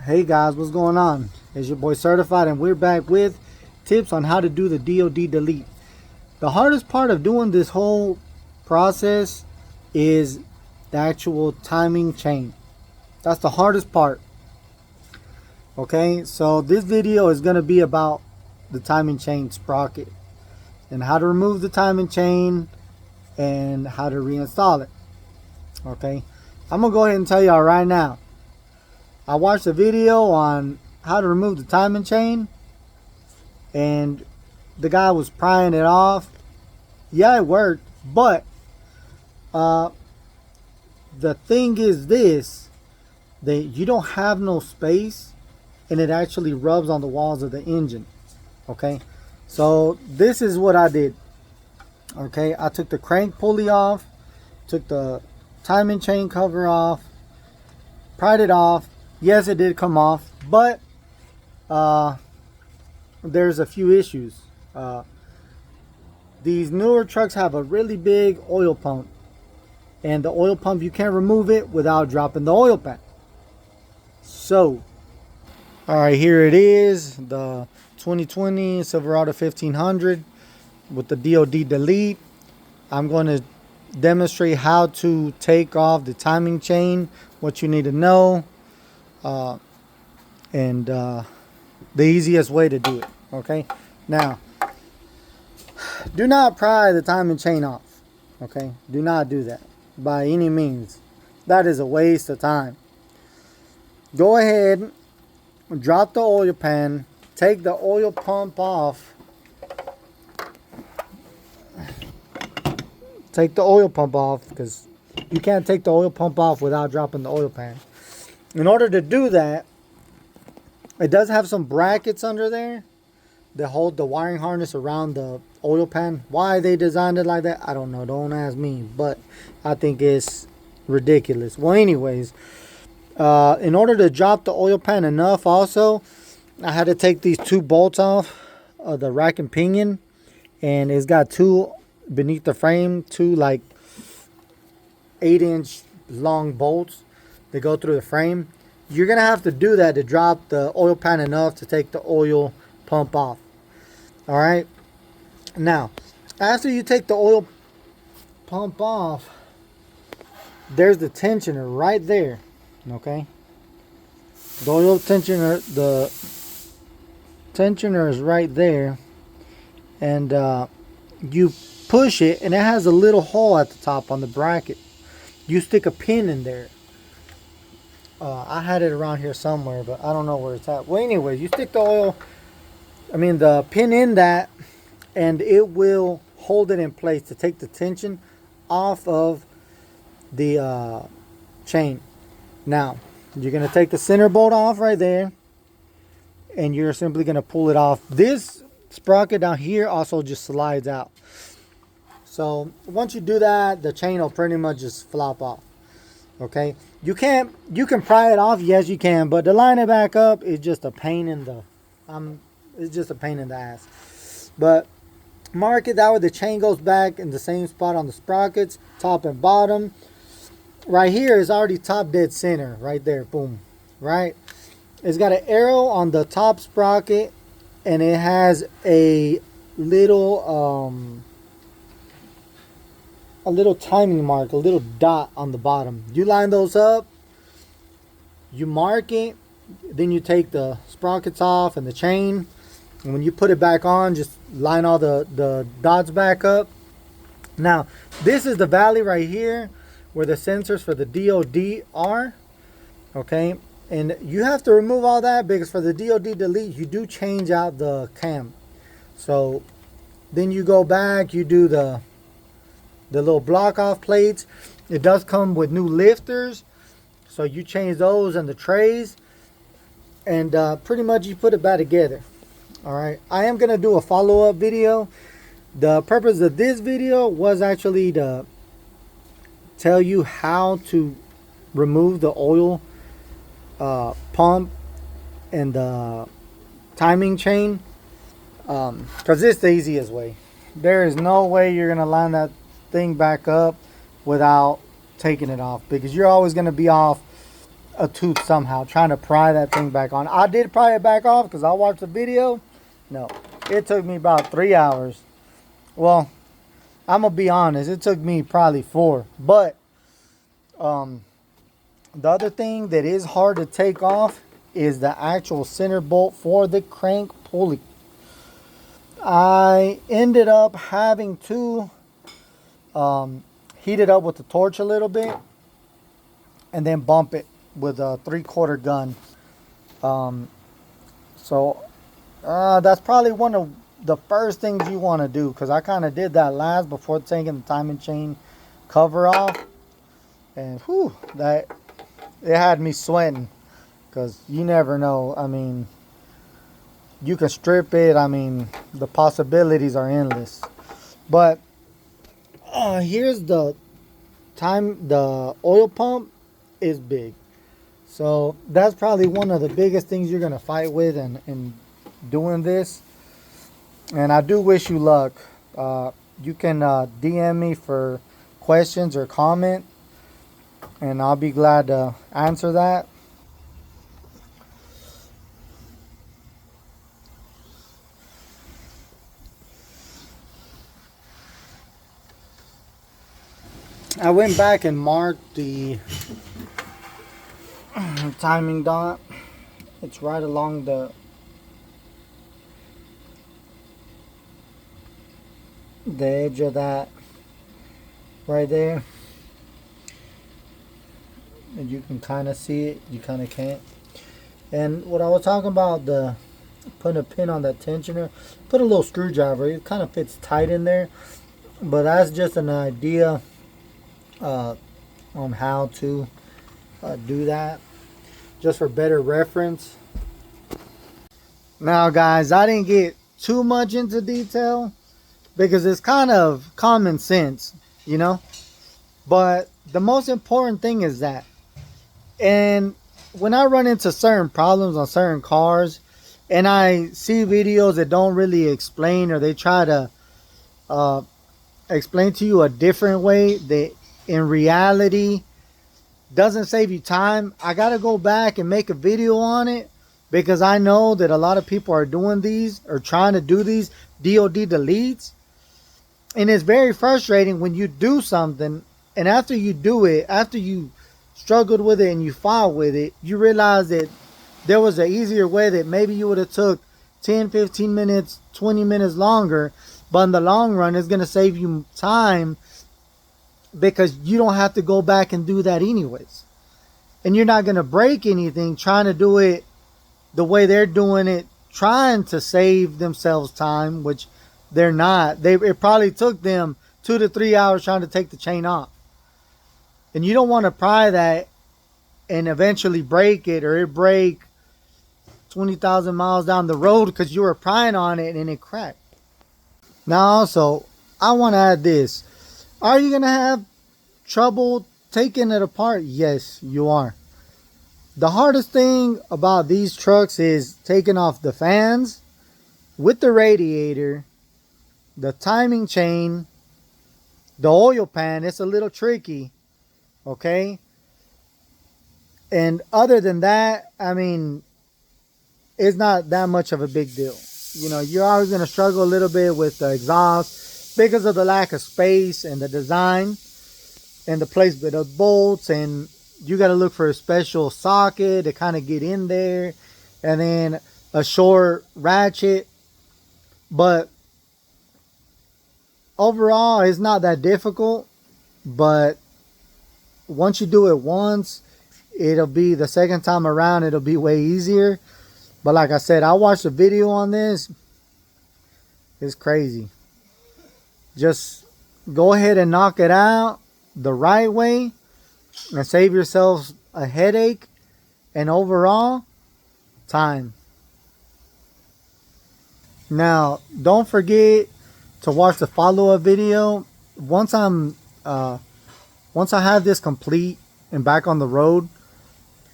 Hey guys, what's going on? It's your boy Certified, and we're back with tips on how to do the D.O.D delete. The hardest part of doing this whole process is the actual timing chain. That's the hardest part. Okay, so this video is going to be about the timing chain sprocket and how to remove the timing chain and how to reinstall it. Okay, I'm going to go ahead and tell y'all right now. I watched a video on how to remove the timing chain, and the guy was prying it off. Yeah, it worked, but the thing is this, that you don't have no space, and it actually rubs on the walls of the engine. Okay, so this is what I did. Okay, I took the crank pulley off, took the timing chain cover off, pried it off. Yes, it did come off, but there's a few issues. These newer trucks have a really big oil pump, and the oil pump, you can't remove it without dropping the oil pan. So, all right, here it is, the 2020 Silverado 1500 with the D.O.D delete. I'm going to demonstrate how to take off the timing chain, what you need to know, and the easiest way to do it. Okay, now do not pry the timing chain off. Okay, do not do that by any means. That is a waste of time. Go ahead, drop the oil pan, take the oil pump off. Take the oil pump off, because you can't take the oil pump off without dropping the oil pan. In order to do that, it does have some brackets under there that hold the wiring harness around the oil pan. Why they designed it like that, I don't know. Don't ask me, but I think it's ridiculous. Well, anyways, in order to drop the oil pan enough, also, I had to take these two bolts off of the rack and pinion, and it's got two beneath the frame, two like 8-inch long bolts that go through the frame. You're gonna have to do that to drop the oil pan enough to take the oil pump off. All right, now after you take the oil pump off, there's the tensioner right there. Okay, the oil tensioner, the tensioner is right there, and you push it, and it has a little hole at the top on the bracket. You stick a pin in there. I had it around here somewhere, but I don't know where it's at. Well, anyway, you stick the pin in that, and it will hold it in place to take the tension off of the chain. Now, you're going to take the center bolt off right there, and you're simply going to pull it off. This sprocket down here also just slides out. So once you do that, the chain will pretty much just flop off. Okay, you can pry it off, yes you can, but to line it back up is just a pain in the ass. But mark it that way the chain goes back in the same spot on the sprockets, top and bottom. Right here is already top dead center, right there, boom, right? It's got an arrow on the top sprocket, and it has a little timing mark, a little dot on the bottom. You line those up, you mark it, then you take the sprockets off and the chain, and when you put it back on, just line all the dots back up. Now, this is the valley right here where the sensors for the D.O.D are. Okay, and you have to remove all that, because for the D.O.D delete, you do change out the cam. So then you go back, you do the little block off plates. It does come with new lifters, so you change those and the trays, and pretty much you put it back together. All right, I am gonna do a follow-up video. The purpose of this video was actually to tell you how to remove the oil pump and the timing chain, because it's the easiest way. There is no way you're gonna line that thing back up without taking it off, because you're always going to be off a tooth somehow, trying to pry that thing back on. I did pry it back off because I watched the video. No, it took me about 3 hours. Well, I'm gonna be honest, it took me probably 4. But the other thing that is hard to take off is the actual center bolt for the crank pulley. I ended up having to heat it up with the torch a little bit and then bump it with a 3/4 gun. So that's probably one of the first things you want to do, because I kind of did that last before taking the timing chain cover off, and whew, that it had me sweating, because you never know. I mean, you can strip it. I mean, the possibilities are endless. But here's the oil pump is big. So that's probably one of the biggest things you're going to fight with in doing this. And I do wish you luck. You can DM me for questions or comment, and I'll be glad to answer that. I went back and marked the timing dot. It's right along the edge of that right there, and you can kind of see it, you kind of can't. And what I was talking about, the putting a pin on that tensioner, put a little screwdriver, it kind of fits tight in there, but that's just an idea on how to do that, just for better reference. Now guys, I didn't get too much into detail because it's kind of common sense, you know, but the most important thing is that, and when I run into certain problems on certain cars and I see videos that don't really explain, or they try to explain to you a different way that in reality doesn't save you time, I gotta go back and make a video on it, because I know that a lot of people are doing these or trying to do these D.O.D deletes. And it's very frustrating when you do something, and after you do it, after you struggled with it and you fought with it, you realize that there was an easier way that maybe you would have took 10, 15 minutes, 20 minutes longer, but in the long run, it's going to save you time, because you don't have to go back and do that anyways. And you're not going to break anything trying to do it the way they're doing it, trying to save themselves time, which they're not. It probably took them 2 to 3 hours trying to take the chain off. And you don't want to pry that and eventually break it, or it break 20,000 miles down the road because you were prying on it and it cracked. Now also, I want to add this. Are you going to have trouble taking it apart? Yes, you are. The hardest thing about these trucks is taking off the fans with the radiator, the timing chain, the oil pan. It's a little tricky, okay? And other than that, I mean, it's not that much of a big deal. You know, you're always going to struggle a little bit with the exhaust because of the lack of space and the design and the placement of bolts, and you got to look for a special socket to kind of get in there, and then a short ratchet. But overall, it's not that difficult. But once you do it once, it'll be the second time around, it'll be way easier. But like I said, I watched a video on this. It's crazy. Just go ahead and knock it out the right way and save yourselves a headache and overall time. Now, don't forget to watch the follow-up video. Once I have this complete and back on the road,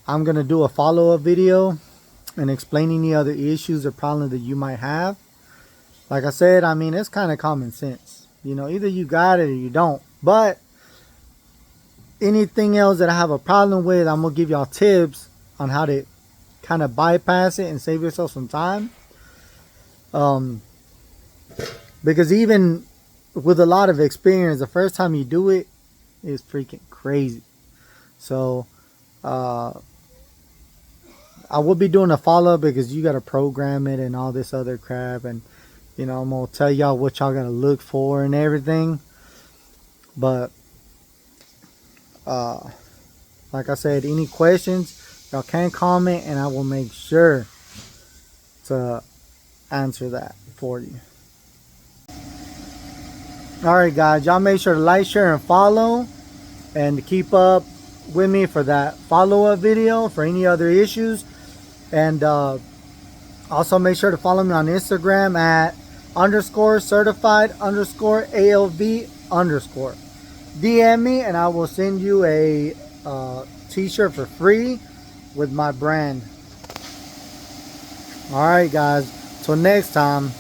I'm gonna do a follow-up video and explain any other issues or problems that you might have. Like I said, I mean, it's kind of common sense. You know, either you got it or you don't. But anything else that I have a problem with, I'm gonna give y'all tips on how to kind of bypass it and save yourself some time. Because even with a lot of experience, the first time you do it is freaking crazy. So I will be doing a follow-up because you got to program it and all this other crap, and you know, I'm gonna tell y'all what y'all gotta look for and everything. But like I said, any questions, y'all can comment and I will make sure to answer that for you. Alright guys, y'all make sure to like, share, and follow, and to keep up with me for that follow-up video for any other issues. And also make sure to follow me on Instagram at _certified_ALV_. DM me and I will send you a t-shirt for free with my brand. Alright guys, till next time.